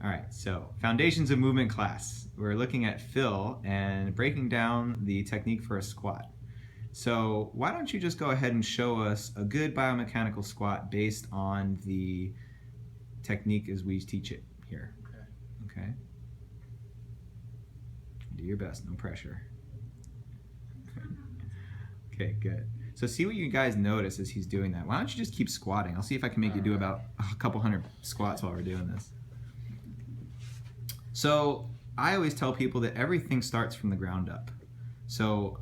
All right, so Foundations of Movement class. We're looking at Phil and breaking down the technique for a squat. So why don't you just go ahead and show us a good biomechanical squat based on the technique as we teach it here. Okay. Do your best, no pressure. Okay, good. So see what you guys notice as he's doing that. Why don't you just keep squatting? I'll see if I can make you do about a couple hundred squats while we're doing this. So I always tell people that everything starts from the ground up. So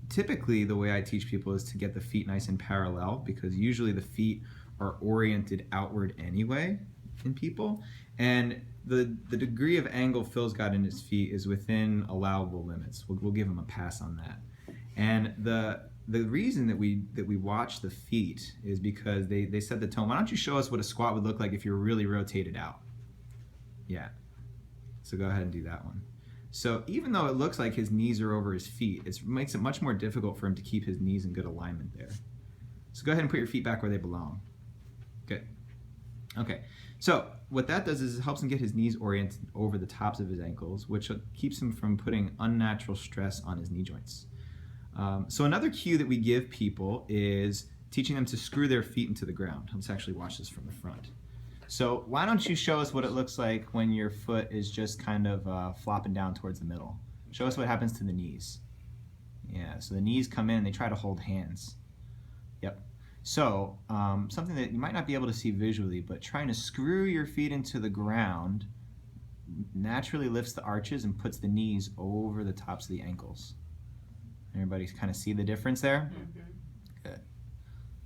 typically the way I teach people is to get the feet nice and parallel, because usually the feet are oriented outward anyway in people. And the degree of angle Phil's got in his feet is within allowable limits. We'll give him a pass on that. And the reason that we watch the feet is because they set the tone. Why don't you show us what a squat would look like if you're really rotated out? Yeah. So go ahead and do that one. So even though it looks like his knees are over his feet, it makes it much more difficult for him to keep his knees in good alignment there. So go ahead and put your feet back where they belong. Good. Okay. So what that does is it helps him get his knees oriented over the tops of his ankles, which keeps him from putting unnatural stress on his knee joints. So another cue that we give people is teaching them to screw their feet into the ground. Let's actually watch this from the front. So why don't you show us what it looks like when your foot is just kind of flopping down towards the middle. Show us what happens to the knees. Yeah, so the knees come in and they try to hold hands. Yep. So something that you might not be able to see visually, but trying to screw your feet into the ground naturally lifts the arches and puts the knees over the tops of the ankles. Everybody kind of see the difference there? Mm-hmm. Good.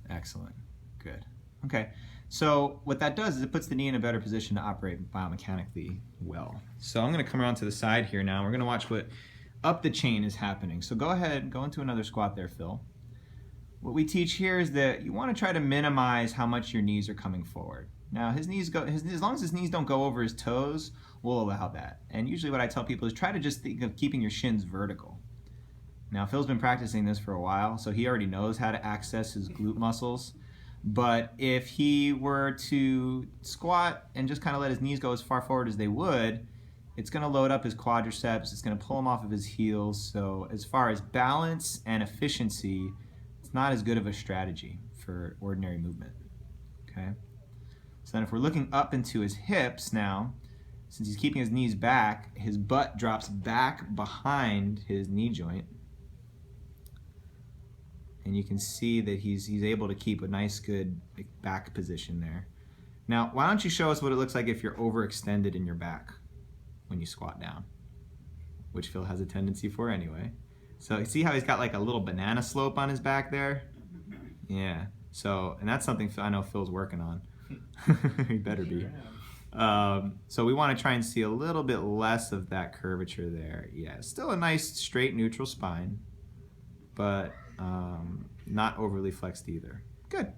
Excellent. Good. Okay. So what that does is it puts the knee in a better position to operate biomechanically well. So I'm going to come around to the side here now. We're going to watch what up the chain is happening. So go ahead, go into another squat there, Phil. What we teach here is that you want to try to minimize how much your knees are coming forward. Now as long as his knees don't go over his toes, we'll allow that. And usually what I tell people is try to just think of keeping your shins vertical. Now Phil's been practicing this for a while, so he already knows how to access his glute muscles. But if he were to squat and just kind of let his knees go as far forward as they would, it's going to load up his quadriceps, it's going to pull him off of his heels. So as far as balance and efficiency, it's not as good of a strategy for ordinary movement. Okay. So then if we're looking up into his hips now, since he's keeping his knees back, his butt drops back behind his knee joint. And you can see that he's able to keep a nice, good back position there. Now, why don't you show us what it looks like if you're overextended in your back when you squat down, which Phil has a tendency for anyway. So you see how he's got like a little banana slope on his back there? Yeah. So, and that's something I know Phil's working on. He better be. So we want to try and see a little bit less of that curvature there. Yeah, still a nice, straight, neutral spine, but not overly flexed either. Good.